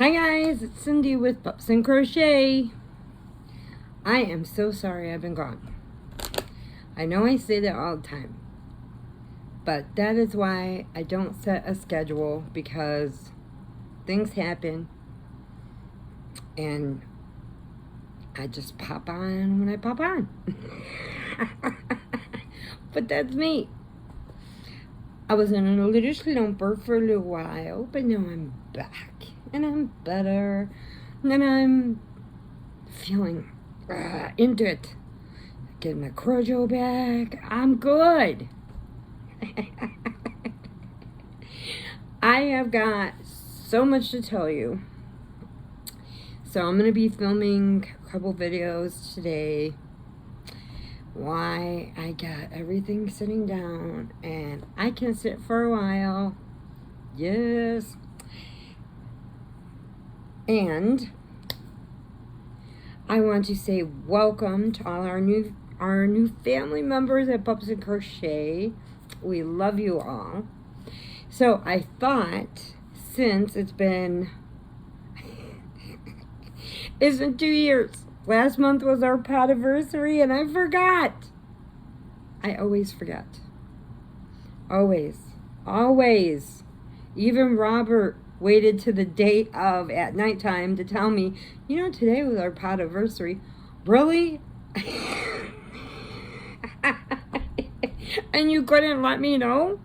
Hi guys, it's Cindy with Pups and Crochet. I am so sorry I've been gone. I know I say that all the time, but that is why I don't set a schedule, because things happen and I just pop on when I pop on. But that's me. I was in a little slumper for a little while, but now I'm back. And I'm better. And I'm feeling into it. Getting my crochet back. I'm good. I have got so much to tell you. So I'm going to be filming a couple videos today. Why I got everything sitting down. And I can sit for a while. Yes. And I want to say welcome to all our new family members at Pups and Crochet. We love you all. So I thought, since it's been 2 years. Last month was our podiversary and I forgot. I always forget. Always. Always. Even Robert waited to the date of at nighttime to tell me, you know, today was our podiversary. Really? And you couldn't let me know?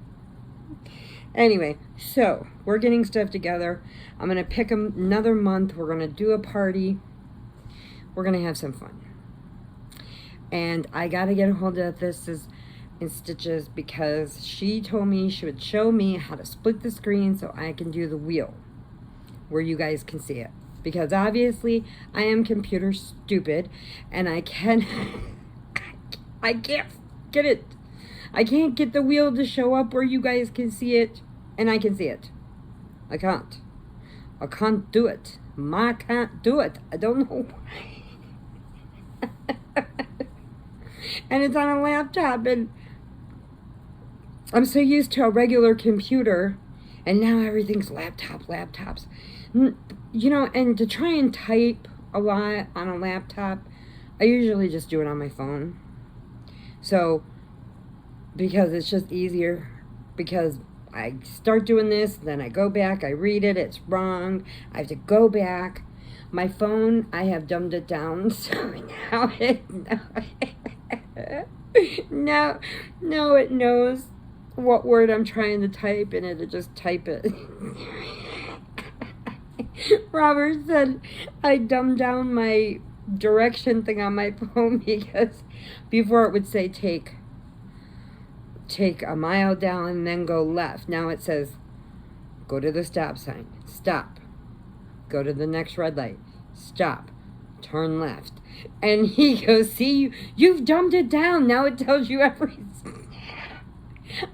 Anyway, so we're getting stuff together. I'm going to pick another month. We're going to do a party. We're going to have some fun. And I got to get a hold of this in Stitches, because she told me she would show me how to split the screen so I can do the wheel where you guys can see it, because obviously I am computer stupid and I can't get it. I can't get the wheel to show up where you guys can see it and I can see it. I can't do it. Ma can't do it. I don't know why. And it's on a laptop, and I'm so used to a regular computer, and now everything's laptops. You know, and to try and type a lot on a laptop, I usually just do it on my phone. So, because it's just easier, because I start doing this, then I go back, I read it, it's wrong, I have to go back. My phone, I have dumbed it down, so now it knows what word I'm trying to type, and it'll just type it. Robert said I dumbed down my direction thing on my phone, because before it would say take a mile down and then go left. Now it says go to the stop sign, stop, go to the next red light, stop, turn left. And he goes, see, you've dumbed it down. Now it tells you everything.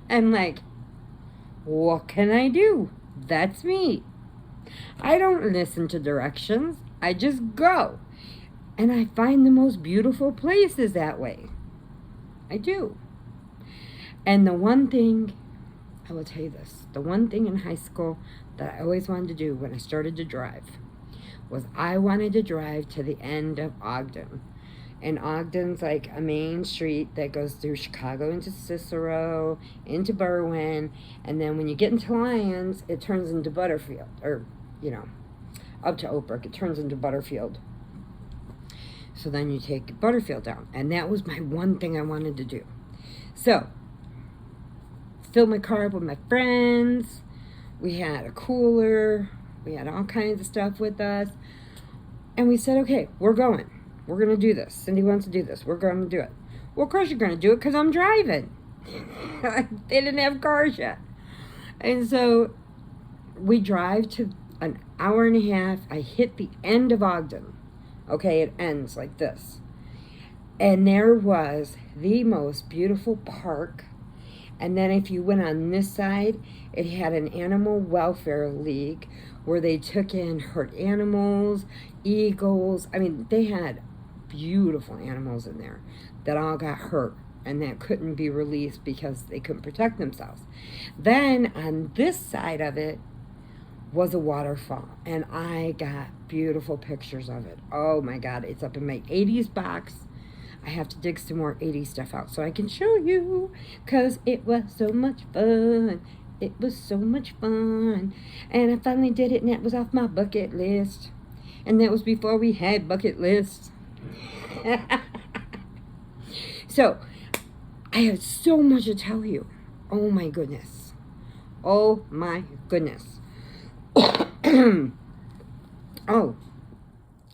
I'm like, what can I do? That's me. I don't listen to directions. I just go. And I find the most beautiful places that way. I do. And the one thing, I will tell you this, the one thing in high school that I always wanted to do when I started to drive was I wanted to drive to the end of Ogden. And Ogden's like a main street that goes through Chicago into Cicero, into Berwyn, and then when you get into Lyons, it turns into Butterfield, or, you know, up to Oakbrook, it turns into Butterfield. So then you take Butterfield down, and that was my one thing I wanted to do. So, filled my car up with my friends, we had a cooler, we had all kinds of stuff with us, and we said, okay, we're going. We're going to do this. Cindy wants to do this. We're going to do it. Well, of course you're going to do it, because I'm driving. They didn't have cars yet. And so we drive to an hour and a half. I hit the end of Ogden. Okay, it ends like this. And there was the most beautiful park. And then if you went on this side, it had an animal welfare league where they took in hurt animals, eagles. I mean, they had beautiful animals in there that all got hurt and that couldn't be released because they couldn't protect themselves. Then on this side of it was a waterfall, and I got beautiful pictures of it. Oh my God, it's up in my 80s box. I have to dig some more 80s stuff out so I can show you, because it was so much fun. It was so much fun. And I finally did it, and that was off my bucket list. And that was before we had bucket lists. So, I have so much to tell you. Oh my goodness. Oh my goodness. Oh,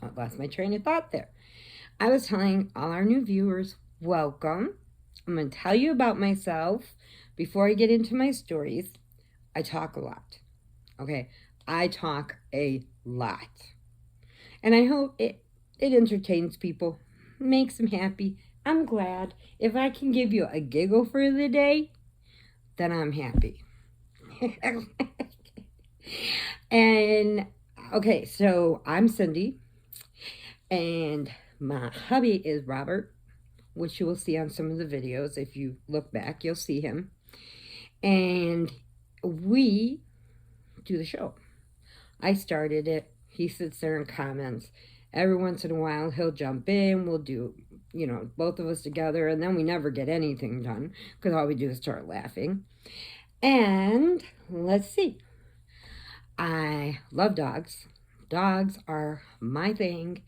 I lost my train of thought there. I was telling all our new viewers, welcome. I'm going to tell you about myself. Before I get into my stories, I talk a lot. Okay, I talk a lot. And I hope it entertains people, makes them happy. I'm glad. If I can give you a giggle for the day, then I'm happy. And okay, so I'm Cindy, and my hubby is Robert, which you will see on some of the videos. If you look back, you'll see him. And we do the show. I started it. He sits there and comments. Every once in a while, he'll jump in. We'll do, both of us together, and then we never get anything done because all we do is start laughing. And let's see. I love dogs. Dogs are my thing.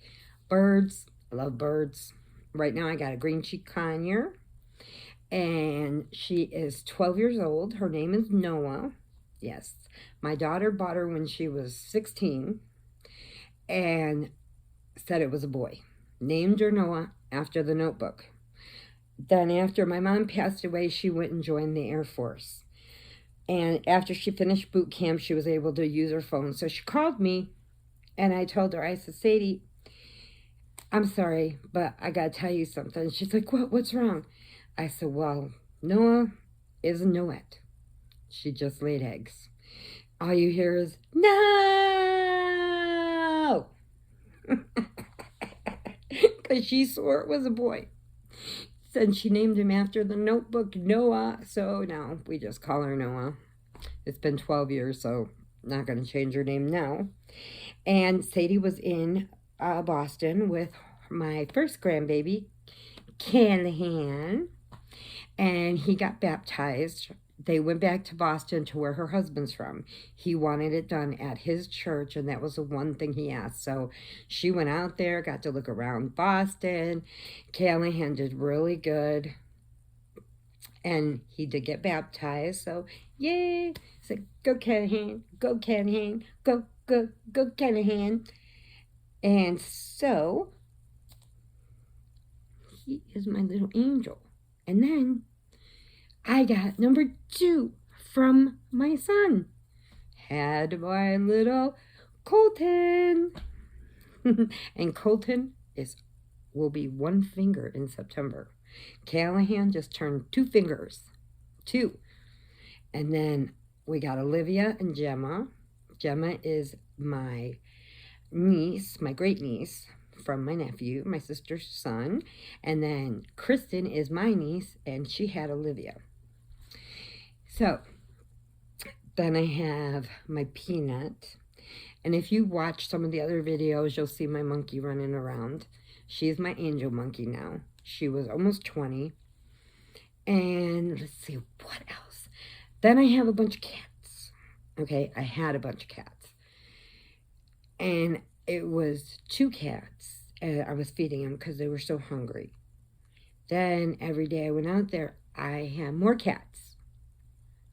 Birds. I love birds. Right now I got a green cheek conure, and she is 12 years old. Her name is Noah. Yes. My daughter bought her when she was 16 and said it was a boy. Named her Noah after the Notebook. Then after my mom passed away, she went and joined the Air Force. And after she finished boot camp, she was able to use her phone. So she called me, and I told her, I said, Sadie, I'm sorry, but I got to tell you something. She's like, what? What's wrong? I said, well, Noah is a Noette. She just laid eggs. All you hear is, no! Because she swore it was a boy. And she named him after the Notebook, Noah. So now we just call her Noah. It's been 12 years, so not going to change her name now. And Sadie was in Boston with my first grandbaby, Callahan. And he got baptized. They went back to Boston to where her husband's from. He wanted it done at his church, and that was the one thing he asked. So she went out there, got to look around Boston. Callahan did really good, and he did get baptized. So yay! So go Callahan, go Callahan, go Callahan. And so he is my little angel. And then I got number 2 from my son. Had my little Colton. And Colton will be 1 finger in September. Callahan just turned 2 fingers. 2. And then we got Olivia and Gemma. Gemma is my niece, my great niece, from my nephew, my sister's son. And then Kristen is my niece, and she had Olivia. So then I have my Peanut. And if you watch some of the other videos, you'll see my monkey running around. She's my angel monkey now. She was almost 20. And let's see, what else? Then I have a bunch of cats. Okay, I had a bunch of cats. And it was 2 cats. And I was feeding them because they were so hungry. Then every day I went out there, I had more cats.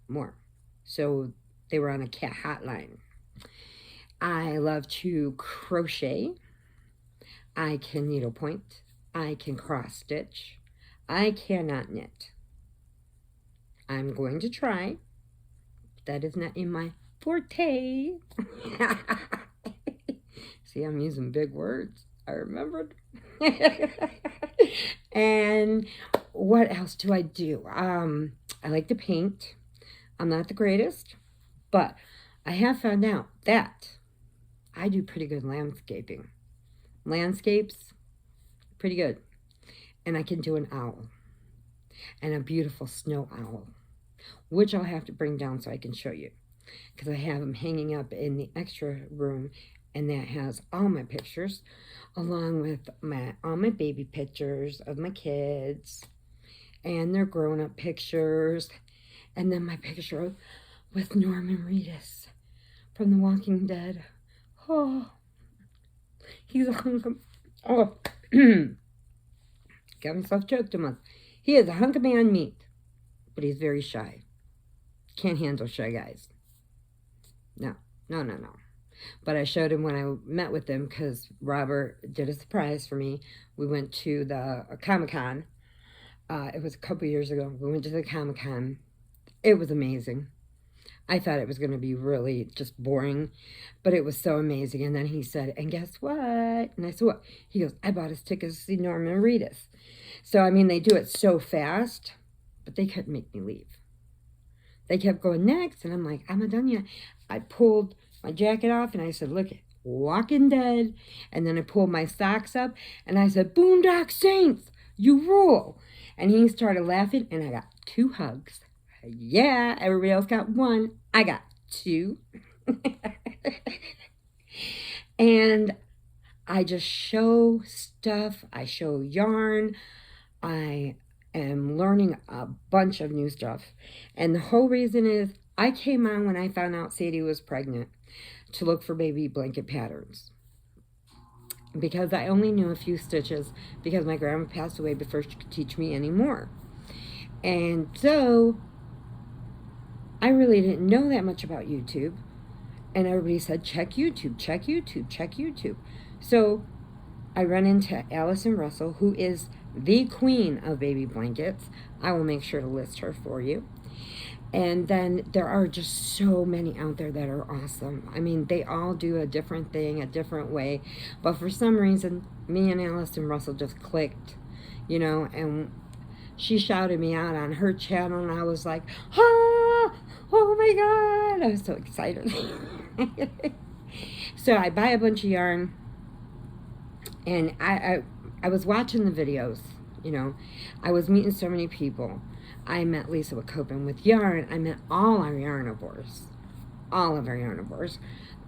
More. So they were on a cat hotline. I love to crochet. I can needlepoint. I can cross stitch. I cannot knit. I'm going to try. That is not in my forte. See, I'm using big words. I remembered. And what else do I do? I like to paint. I'm not the greatest, but I have found out that I do pretty good landscaping. Landscapes, pretty good. And I can do an owl and a beautiful snow owl, which I'll have to bring down so I can show you. because I have them hanging up in the extra room, and that has all my pictures, along with all my baby pictures of my kids, and their grown-up pictures, and then my picture with Norman Reedus from The Walking Dead. Oh, he's a hunk of... Oh, got himself choked a month. He is a hunk of man meat, but he's very shy. Can't handle shy guys. No. But I showed him when I met with him, because Robert did a surprise for me. We went to the Comic-Con. It was a couple years ago. We went to the Comic-Con. It was amazing. I thought it was going to be really just boring, but it was so amazing. And then he said, and guess what? And I said, what? He goes, I bought his tickets to see Norman Reedus. So, I mean, they do it so fast, but they couldn't make me leave. They kept going next, and I'm like, I'm not done yet. I pulled my jacket off, and I said, look, Walking Dead. And then I pulled my socks up, and I said, Boondock Saints, you rule. And he started laughing, and I got 2 hugs. Yeah, everybody else got 1. I got 2. And I just show stuff. I show yarn. I am learning a bunch of new stuff. And the whole reason is I came on when I found out Sadie was pregnant to look for baby blanket patterns, because I only knew a few stitches because my grandma passed away before she could teach me any more. And so I really didn't know that much about YouTube. And everybody said, check YouTube, check YouTube, check YouTube. So I run into Allison Russell, who is the queen of baby blankets. I will make sure to list her for you. And then there are just so many out there that are awesome. I mean, they all do a different thing, a different way. But for some reason, me and Allison Russell just clicked, you know, and she shouted me out on her channel, and I was like, ah, oh my God. I was so excited. So I buy a bunch of yarn, and I was watching the videos, you know. I was meeting so many people. I met Lisa Wacopin with yarn. I met all our yarnivores. All of our yarnivores.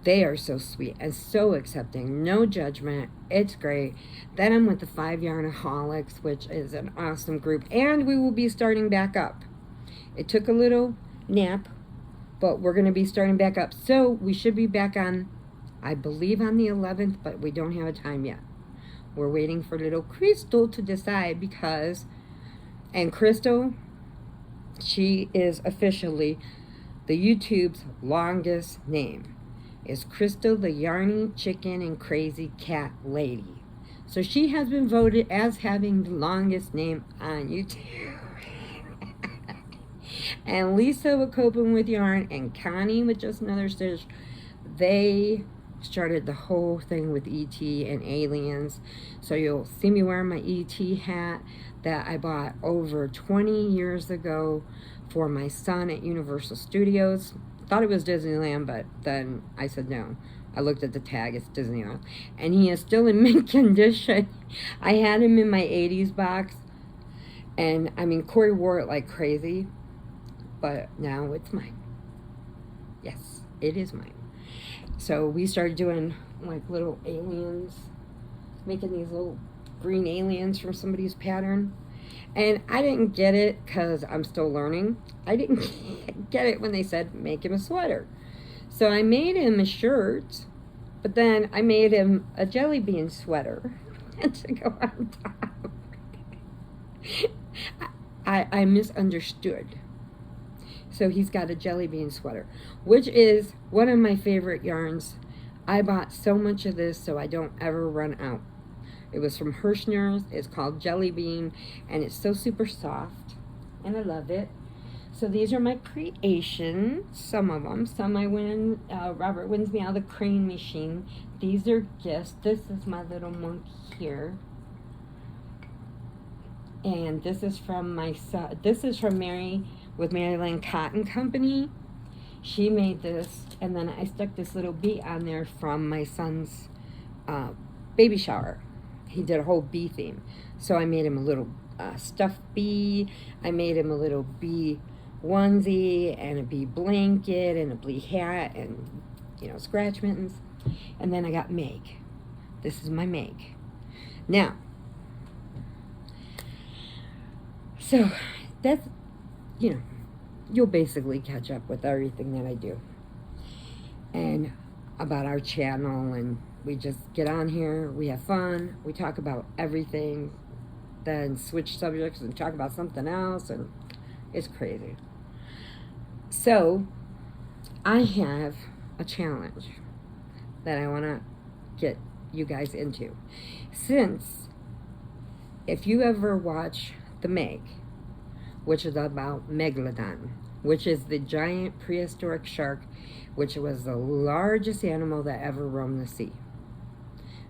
They are so sweet and so accepting. No judgment. It's great. Then I'm with the 5 Yarnaholics, which is an awesome group. And we will be starting back up. It took a little nap, but we're going to be starting back up. So we should be back on, I believe, on the 11th, but we don't have a time yet. We're waiting for little Crystal to decide, because, and Crystal, she is officially the YouTube's longest name. Is Crystal the Yarny Chicken and Crazy Cat Lady. So she has been voted as having the longest name on YouTube. And Lisa Wacopin with yarn and Connie with Just Another Stitch, they started the whole thing with ET and aliens. So you'll see me wearing my ET hat that I bought over 20 years ago for my son at Universal Studios. Thought it was Disneyland, but then I said no. I looked at the tag, it's Disneyland. And he is still in mint condition. I had him in my 80s box. And I mean, Corey wore it like crazy. But now it's mine. Yes, it is mine. So we started doing like little aliens, making these little green aliens from somebody's pattern. And I didn't get it because I'm still learning. I didn't get it when they said make him a sweater. So I made him a shirt, but then I made him a jelly bean sweater to go on top. I misunderstood. So he's got a jelly bean sweater, which is one of my favorite yarns. I bought so much of this so I don't ever run out. It was from Hirschner's. It's called Jelly Bean, and it's so super soft, and I love it. So these are my creations, some of them. Some I win, Robert wins me out of the crane machine. These are gifts. This is my little monkey here. And this is from my son. This is from Mary with Maryland Cotton Company. She made this, and then I stuck this little bee on there from my son's baby shower. He did a whole bee theme. So I made him a little stuffed bee. I made him a little bee onesie and a bee blanket and a bee hat and, scratch mittens. And then I got Meg. This is my Meg. Now, so that's, you'll basically catch up with everything that I do. And about our channel, and we just get on here, we have fun, we talk about everything, then switch subjects and talk about something else, and it's crazy. So, I have a challenge that I want to get you guys into. Since, if you ever watch The Meg, which is about Megalodon, which is the giant prehistoric shark, which was the largest animal that ever roamed the sea.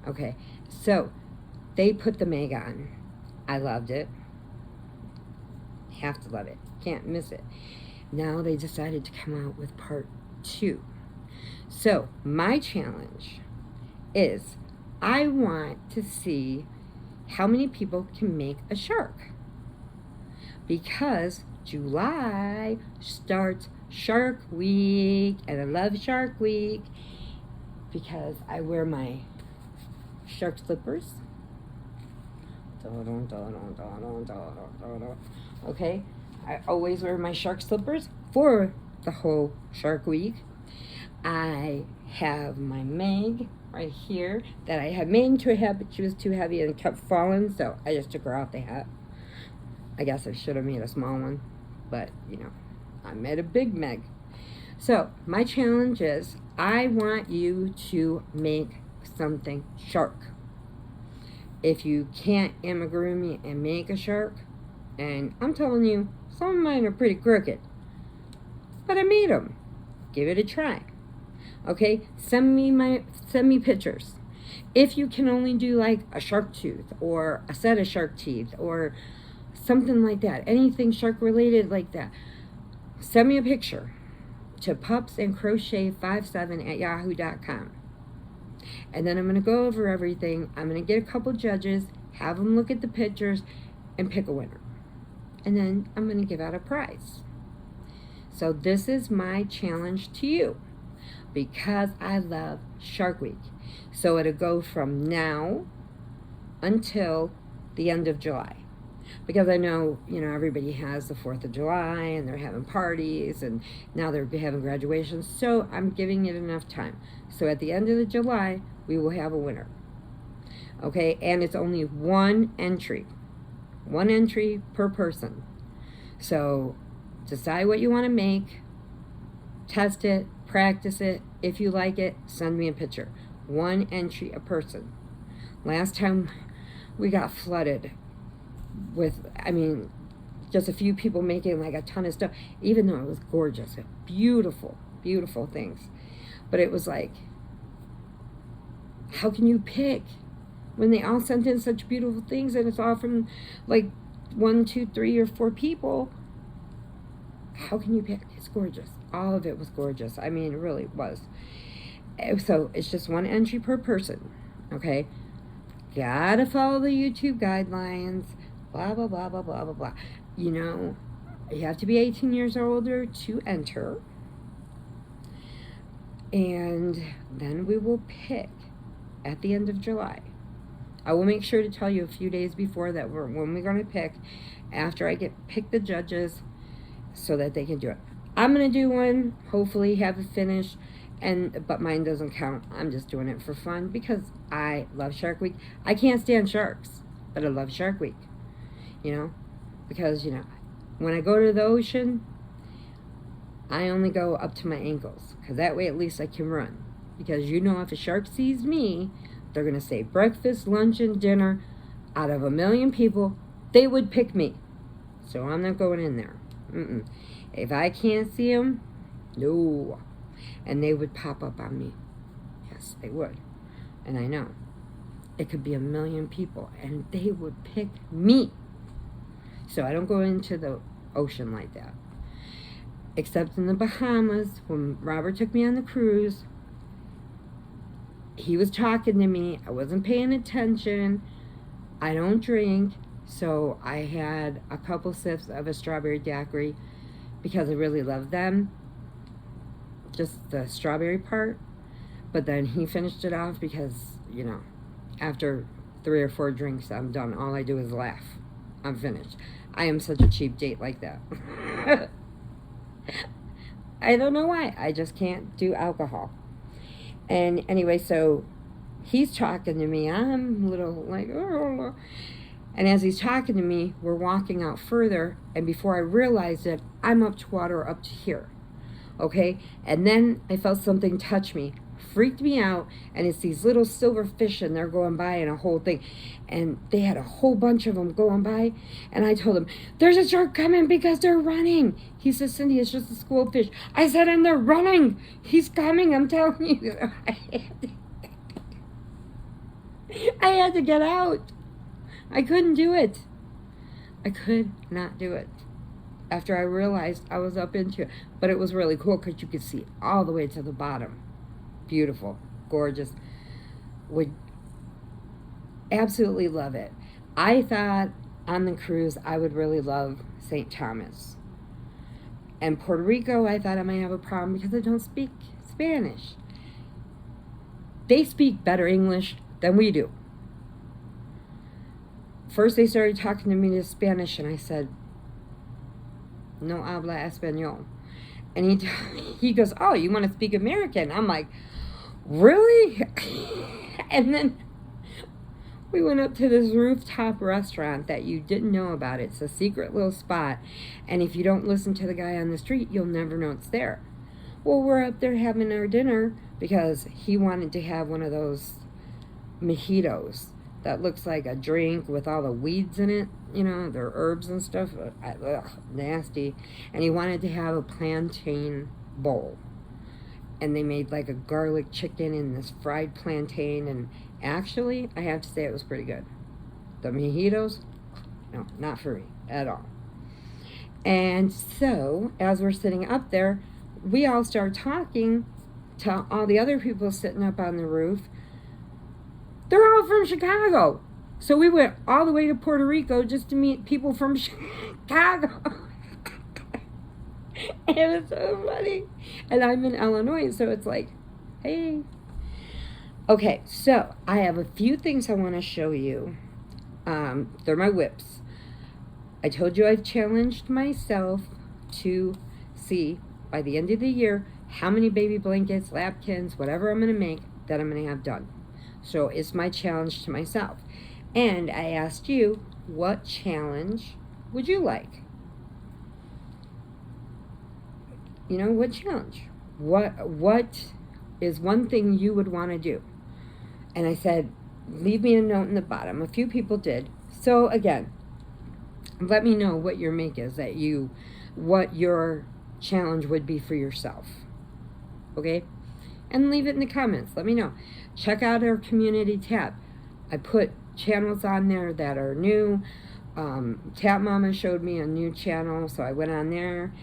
Okay, so they put The Meg on. I loved it. Have to love it. Can't miss it. Now they decided to come out with part 2. So my challenge is I want to see how many people can make a shark. Because July starts Shark Week, and I love Shark Week because I wear my shark slippers. Okay, I always wear my shark slippers for the whole Shark Week. I have my Meg right here that I had made into a hat, but she was too heavy and kept falling, so I just took her off the hat. I guess I should have made a small one, but I made a big Meg. So my challenge is I want you to make something shark. If you can't amigurumi and make a shark, and I'm telling you, some of mine are pretty crooked, but I made them. Give it a try. Okay, send me pictures. If you can only do like a shark tooth or a set of shark teeth or something like that, anything shark related like that, send me a picture to pupsandcrochet57@yahoo.com. And then I'm going to go over everything. I'm going to get a couple judges, have them look at the pictures, and pick a winner. And then I'm going to give out a prize. So this is my challenge to you because I love Shark Week. So it'll go from now until the end of July. Because I know, everybody has the 4th of July and they're having parties and now they're having graduations. So I'm giving it enough time. So at the end of the July, we will have a winner. Okay, and it's only one entry. One entry per person. So decide what you want to make, test it, practice it. If you like it, send me a picture. One entry a person. Last time we got flooded with, just a few people making like a ton of stuff, even though it was gorgeous, beautiful, beautiful things. But it was like, how can you pick when they all sent in such beautiful things and it's all from like 1, 2, 3, or 4 people? How can you pick? It's gorgeous. All of it was gorgeous. It really was. So it's just one entry per person. Okay? Gotta follow the YouTube guidelines. Blah, blah, blah, blah, blah, blah, blah. You have to be 18 years or older to enter. And then we will pick at the end of July. I will make sure to tell you a few days before that when we're going to pick, after I pick the judges so that they can do it. I'm going to do one, hopefully have it finished, but mine doesn't count. I'm just doing it for fun because I love Shark Week. I can't stand sharks, but I love Shark Week. Because, when I go to the ocean, I only go up to my ankles. Because that way at least I can run. Because if a shark sees me, they're going to say breakfast, lunch, and dinner. Out of 1 million people, they would pick me. So I'm not going in there. If I can't see them, no. And they would pop up on me. Yes, they would. And I know. It could be 1 million people, and they would pick me. So I don't go into the ocean like that. Except in the Bahamas, when Robert took me on the cruise, he was talking to me. I wasn't paying attention. I don't drink, so I had a couple sips of a strawberry daiquiri because I really love them, just the strawberry part. But then he finished it off because, you know, after 3 or 4 drinks, I'm done. All I do is laugh. I'm finished. I am such a cheap date like that. I don't know why. I just can't do alcohol. And anyway, so he's talking to me. I'm a little like, oh. And as he's talking to me, we're walking out further. And before I realized it, I'm up to water up to here. Okay? And then I felt something touch me. Freaked me out. And it's these little silver fish, and they're going by in a whole thing. And they had a whole bunch of them going by. And I told him, there's a shark coming because they're running. He says, Cindy, it's just a school of fish. I said, and they're running. He's coming, I'm telling you. I had to get out. I couldn't do it. I could not do it. After I realized I was up into it. But it was really cool because you could see all the way to the bottom. Beautiful. Gorgeous. Would absolutely love it. I thought on the cruise I would really love St. Thomas. And Puerto Rico, I thought I might have a problem because I don't speak Spanish. They speak better English than we do. First they started talking to me in Spanish, and I said, no habla español. And he goes, oh, you want to speak American? I'm like, really? And then we went up to this rooftop restaurant that you didn't know about. It's a secret little spot. And if you don't listen to the guy on the street, you'll never know it's there. Well, we're up there having our dinner because he wanted to have one of those mojitos that looks like a drink with all the weeds in it. You know, their herbs and stuff. Ugh, nasty. And he wanted to have a plantain bowl. And they made like a garlic chicken and this fried plantain. And actually, I have to say it was pretty good. The mojitos, no, not for me at all. And so, as we're sitting up there, we all start talking to all the other people sitting up on the roof. They're all from Chicago. So we went all the way to Puerto Rico just to meet people from Chicago. It was so funny. And I'm in Illinois, so it's like, hey. Okay, so I have a few things I want to show you. They're my whips. I told you I've challenged myself to see by the end of the year how many baby blankets, lapkins, whatever I'm going to make that I'm going to have done. So it's my challenge to myself. And I asked you, what challenge would you like? You know, what challenge? What is one thing you would want to do? And I said, leave me a note in the bottom. A few people did. So again, let me know what your make is, what your challenge would be for yourself. Okay? And leave it in the comments. Let me know. Check out our community tab. I put channels on there that are new. Tap Mama showed me a new channel, so I went on there.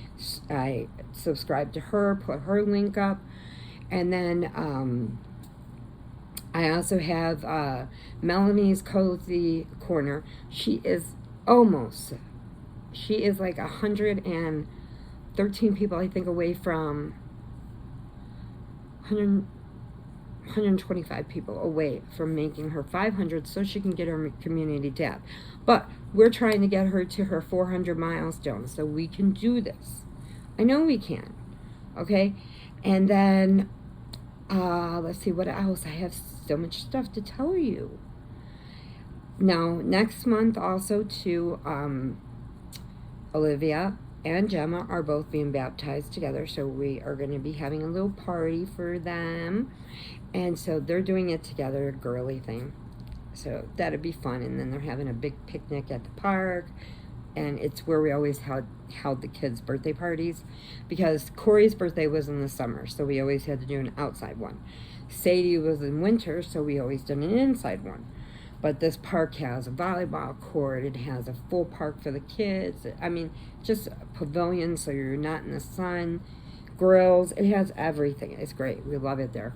I subscribed to her, put her link up. And then I also have Melanie's Cozy Corner. She is like 113 people, I think, away from 125 people away from making her 500 so she can get her community tab. But we're trying to get her to her 400 milestone so we can do this. I know we can. Okay? And then, let's see what else. I have so much stuff to tell you. Now, next month also too, Olivia and Gemma are both being baptized together, so we are going to be having a little party for them. And so they're doing it together, a girly thing. So that'd be fun. And then they're having a big picnic at the park. And it's where we always held the kids' birthday parties. Because Corey's birthday was in the summer, so we always had to do an outside one. Sadie was in winter, so we always did an inside one. But this park has a volleyball court. It has a full park for the kids. I mean, just a pavilion so you're not in the sun. Grills. It has everything. It's great. We love it there.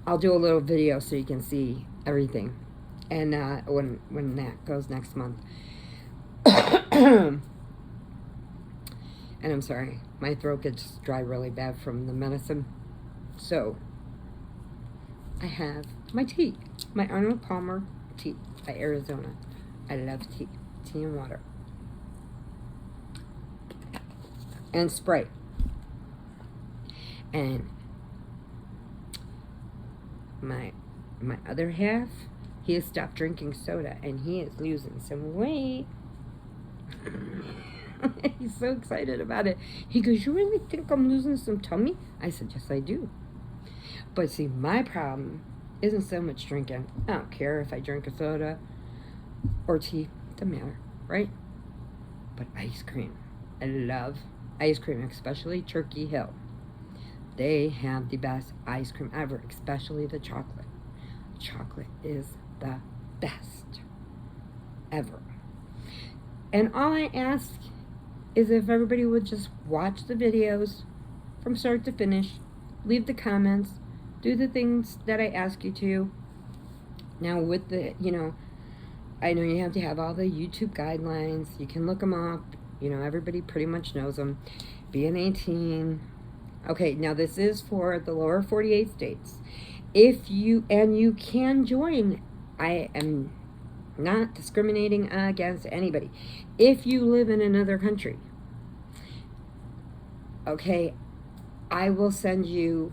I'll do a little video so you can see everything. And when that goes next month. And I'm sorry, my throat gets dry really bad from the medicine. So, I have my tea. My Arnold Palmer tea by Arizona. I love tea. Tea and water. And Sprite. And my other half, he has stopped drinking soda and he is losing some weight. He's so excited about it. He goes, "You really think I'm losing some tummy?" I said, "Yes, I do." But see, my problem isn't so much drinking. I don't care if I drink a soda or tea. Doesn't matter, right? But ice cream. I love ice cream, especially Turkey Hill. They have the best ice cream ever, especially the chocolate. Chocolate is the best ever. And all I ask is if everybody would just watch the videos from start to finish, leave the comments, do the things that I ask you to. Now with the, I know you have to have all the YouTube guidelines. You can look them up. Everybody pretty much knows them. Being 18. Okay, now this is for the lower 48 states. You can join. I am not discriminating against anybody. If you live in another country, okay, I will send you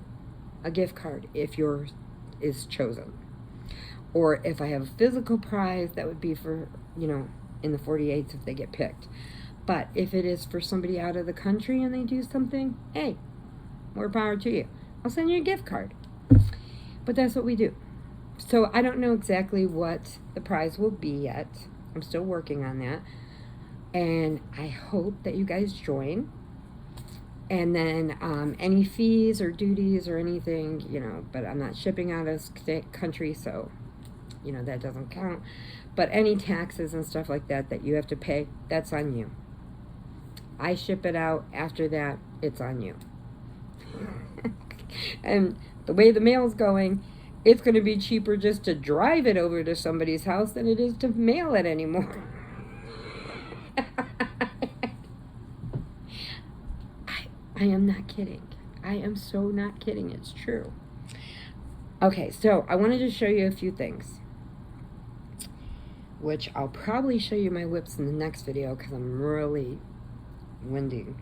a gift card if yours is chosen. Or if I have a physical prize, that would be for, in the 48s if they get picked. But if it is for somebody out of the country and they do something, hey, more power to you. I'll send you a gift card. But that's what we do. So I don't know exactly what the prize will be yet. I'm still working on that. And I hope that you guys join. And then any fees or duties or anything, but I'm not shipping out of country, so, that doesn't count. But any taxes and stuff like that you have to pay, that's on you. I ship it out. After that, it's on you. And the way the mail's going, it's going to be cheaper just to drive it over to somebody's house than it is to mail it anymore. I am not kidding. I am so not kidding. It's true. Okay, so I wanted to show you a few things, which I'll probably show you my whips in the next video because I'm really winding.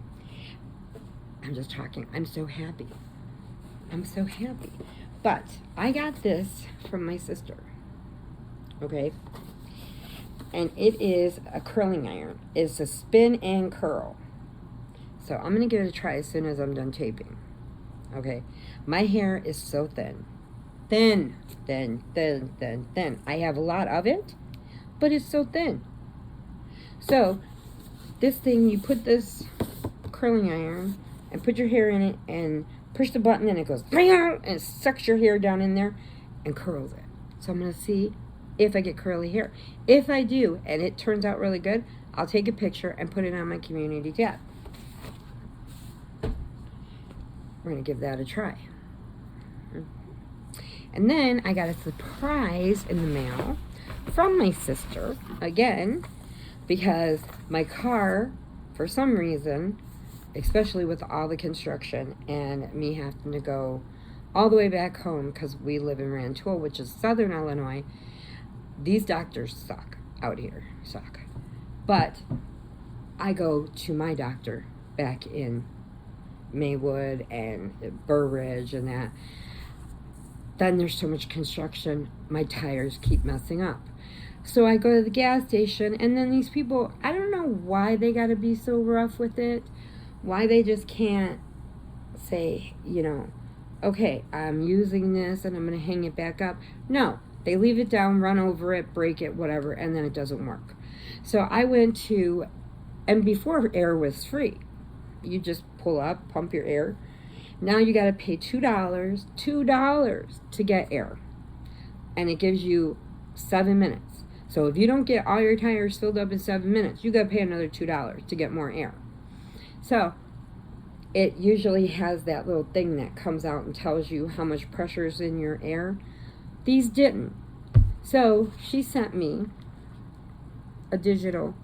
I'm just talking. I'm so happy. I'm so happy. But I got this from my sister. Okay? And it is a curling iron. It's a spin and curl. So I'm going to give it a try as soon as I'm done taping. Okay? My hair is so thin. Thin. I have a lot of it, but it's so thin. So, this thing, you put this curling iron and put your hair in it and push the button and it goes and it sucks your hair down in there and curls it. So I'm going to see if I get curly hair. If I do and it turns out really good, I'll take a picture and put it on my community tab. We're going to give that a try. And then I got a surprise in the mail from my sister, again, because my car, for some reason, especially with all the construction and me having to go all the way back home because we live in Rantoul, which is southern Illinois, these doctors suck out here, suck. But I go to my doctor back in Maywood and Burr Ridge and that. Then there's so much construction, my tires keep messing up. So I go to the gas station, and then these people, I don't know why they got to be so rough with it, why they just can't say, okay, I'm using this and I'm going to hang it back up. No, they leave it down, run over it, break it, whatever, and then it doesn't work. So I went to, and before air was free, you just pull up, pump your air. Now you got to pay $2 to get air. And it gives you 7 minutes. So if you don't get all your tires filled up in 7 minutes, you got to pay another $2 to get more air. So it usually has that little thing that comes out and tells you how much pressure is in your air. These didn't. So she sent me a digital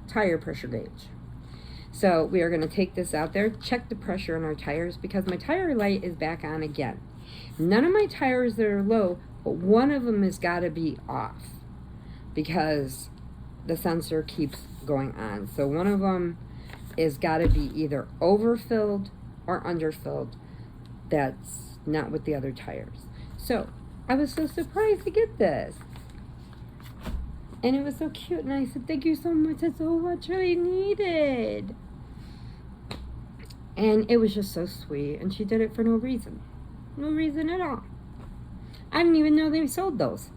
tire pressure gauge. So we are going to take this out there, check the pressure on our tires, because my tire light is back on again. None of my tires that are low, but one of them has got to be off because the sensor keeps going on. So one of them is got to be either overfilled or underfilled. That's not with the other tires. So I was so surprised to get this. And it was so cute, and I said, thank you so much, that's so much I needed. And it was just so sweet, and she did it for no reason. No reason at all. I didn't even know they sold those.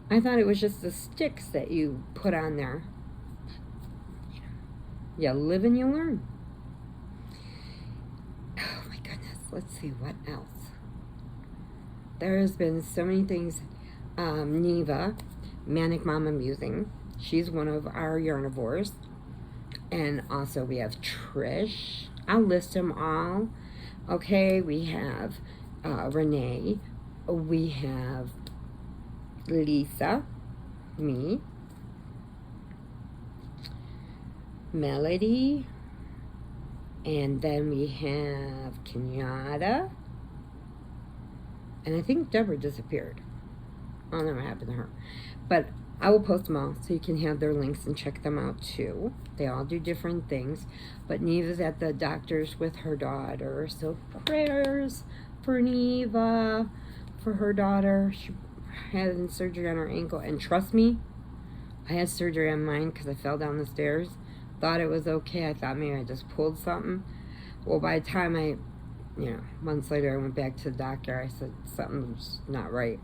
I thought it was just the sticks that you put on there. You live and you learn. Oh my goodness, let's see what else. There has been so many things. Neva, Manic Mama Musing, she's one of our yarnivores. And also we have Trish. I'll list them all. Okay, we have Renee. We have Lisa, me, Melody, and then we have Kenyatta, and I think Deborah disappeared. I don't know what happened to her, but I will post them all so you can have their links and check them out too. They all do different things, but Neva's at the doctor's with her daughter, so prayers for Neva, for her daughter. She had surgery on her ankle, and trust me, I had surgery on mine because I fell down the stairs. Thought it was okay. I thought maybe I just pulled something. Well, by the time months later I went back to the doctor, I said something's not right.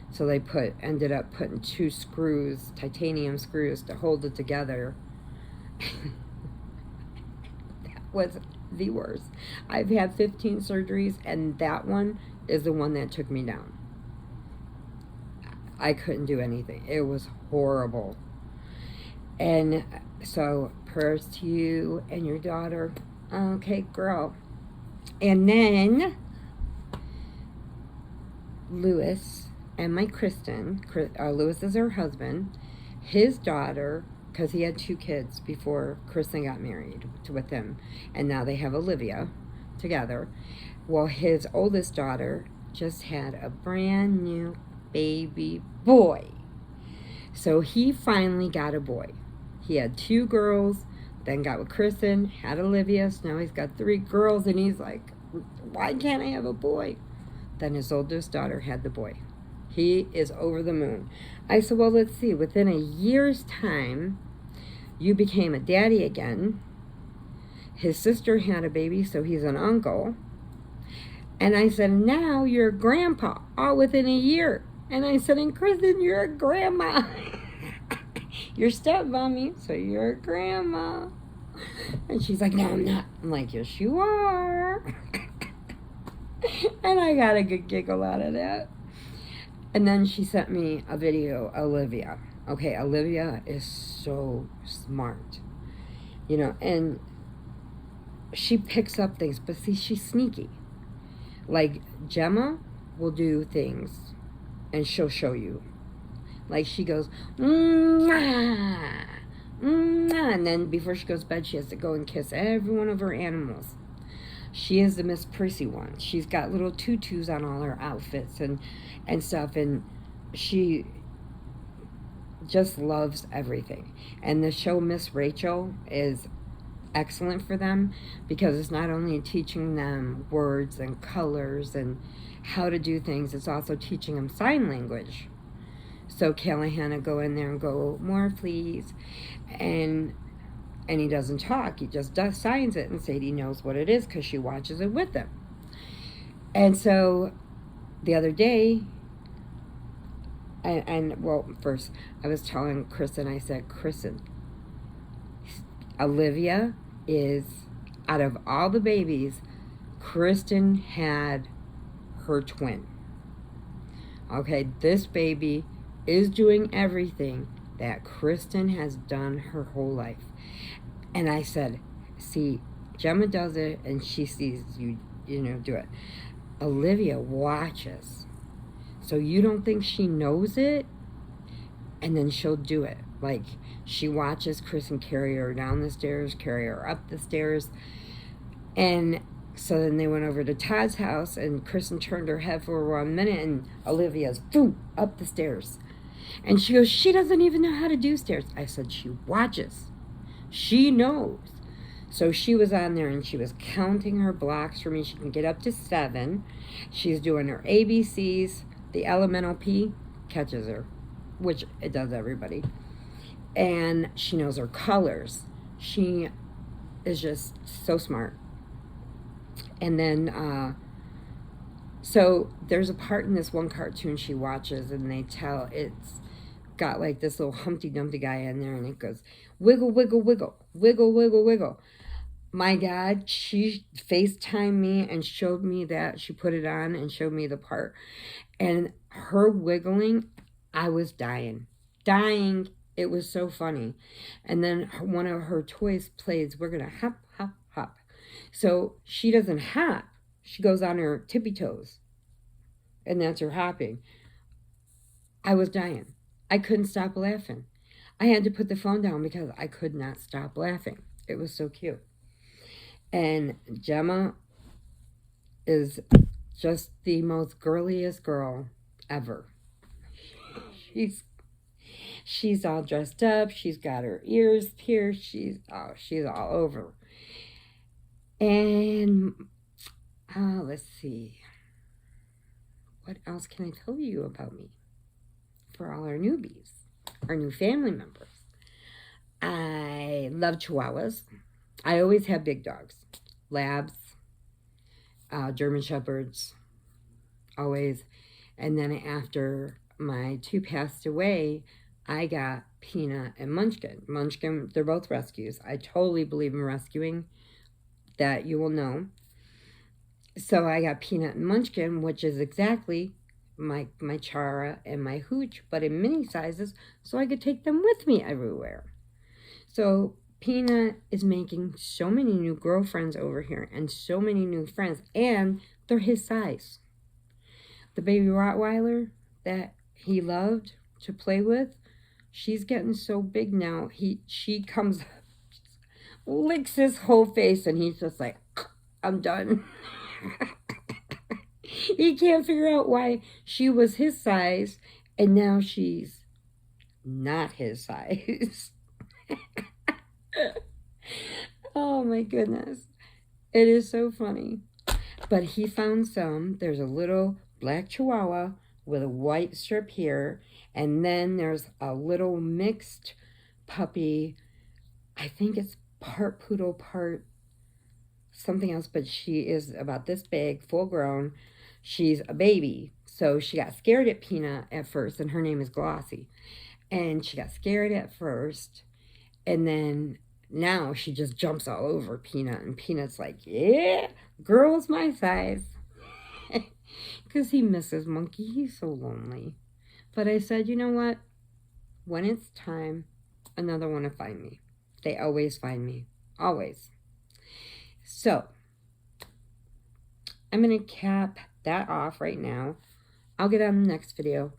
So they ended up putting 2 screws, titanium screws, to hold it together. That was the worst. I've had 15 surgeries, and that one is the one that took me down. I couldn't do anything. It was horrible. And so prayers to you and your daughter. Okay, girl. And then Lewis and my Kristen, Lewis is her husband, his daughter, because he had 2 kids before Kristen got married with him, and now they have Olivia together. Well, his oldest daughter just had a brand new baby boy. So he finally got a boy. He had 2 girls, then got with Kristen, had Olivia, so now he's got 3 girls, and he's like, why can't I have a boy? Then his oldest daughter had the boy. He is over the moon. I said, well, let's see. Within a year's time, you became a daddy again. His sister had a baby, so he's an uncle. And I said, now you're a grandpa, all within a year. And I said, and Kristen, you're a grandma. You're stepmommy, so you're a grandma. And she's like, no, I'm not. I'm like, yes, you are. And I got a good giggle out of that. And then she sent me a video, Olivia. Okay, Olivia is so smart. And she picks up things, but see, she's sneaky. Like, Gemma will do things, and she'll show you. Like, she goes, mwah, mwah, and then before she goes to bed, she has to go and kiss every one of her animals. She is the Miss Prissy one. She's got little tutus on all her outfits and stuff, and she just loves everything. And the show Miss Rachel is excellent for them because it's not only teaching them words and colors and how to do things, it's also teaching them sign language. So Callahan will go in there and go, more please, and he doesn't talk, he just signs it, and Sadie knows what it is because she watches it with them. And so the other day, well, first I was telling Kristen, I said, Kristen, Olivia is, out of all the babies, Kristen had her twin. Okay, this baby is doing everything that Kristen has done her whole life. And I said, see, Gemma does it and she sees you do it. Olivia watches. So you don't think she knows it? And then she'll do it. Like, she watches Kristen carry her down the stairs, carry her up the stairs. And so then they went over to Todd's house, and Kristen turned her head for 1 minute, and Olivia's boom up the stairs. And she goes, she doesn't even know how to do stairs. I said, she watches. She knows. So she was on there, and she was counting her blocks for me. She can get up to 7. She's doing her ABCs. The elemental P catches her, which it does everybody. And she knows her colors. She is just so smart. And then, so there's a part in this one cartoon she watches, and they tell it's got like this little Humpty Dumpty guy in there, and it goes, wiggle, wiggle, wiggle, wiggle, wiggle, wiggle. My God, she FaceTimed me and showed me that. She put it on and showed me the part. And her wiggling, I was dying. It was so funny. And then one of her toys plays, we're going to hop, hop, hop. So she doesn't hop. She goes on her tippy toes. And that's her hopping. I was dying. I couldn't stop laughing. I had to put the phone down because I could not stop laughing. It was so cute. And Gemma is just the most girliest girl ever. She's all dressed up. She's got her ears pierced. She's all over. And let's see. What else can I tell you about me? For all our newbies, our new family members. I love Chihuahuas. I always have big dogs. Labs, German Shepherds, always. And then after my 2 passed away, I got Peanut and Munchkin. Munchkin, they're both rescues. I totally believe in rescuing. That you will know. So I got Peanut and Munchkin, which is exactly my Chara and my Hooch, but in mini sizes, so I could take them with me everywhere. So Peanut is making so many new girlfriends over here and so many new friends, and they're his size. The baby Rottweiler that he loved to play with, she's getting so big now. She comes, licks his whole face, and he's just like, I'm done. He can't figure out why she was his size and now she's not his size. Oh my goodness. It is so funny. But he found some. There's a little black Chihuahua with a white strip here. And then there's a little mixed puppy. I think it's part poodle, part something else, but she is about this big, full grown. She's a baby. So she got scared at Peanut at first, and her name is Glossy. And she got scared at first, and then now she just jumps all over Peanut, and Peanut's like, yeah, girl's my size. Because he misses Monkey. He's so lonely. But I said, you know what? When it's time, another one will find me. They always find me. Always. So, I'm going to cap that off right now. I'll get on the next video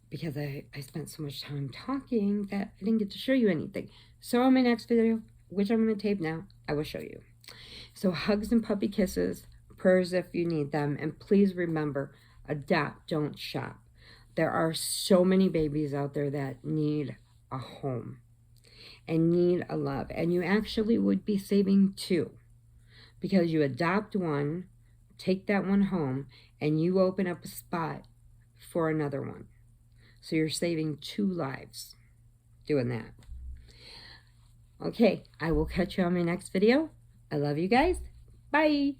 because I spent so much time talking that I didn't get to show you anything. So on my next video, which I'm going to tape now, I will show you. So hugs and puppy kisses, prayers if you need them, and please remember, adopt, don't shop. There are so many babies out there that need a home and need a love, and you actually would be saving 2. Because you adopt one, take that one home, and you open up a spot for another one. So you're saving 2 lives doing that. Okay, I will catch you on my next video. I love you guys. Bye.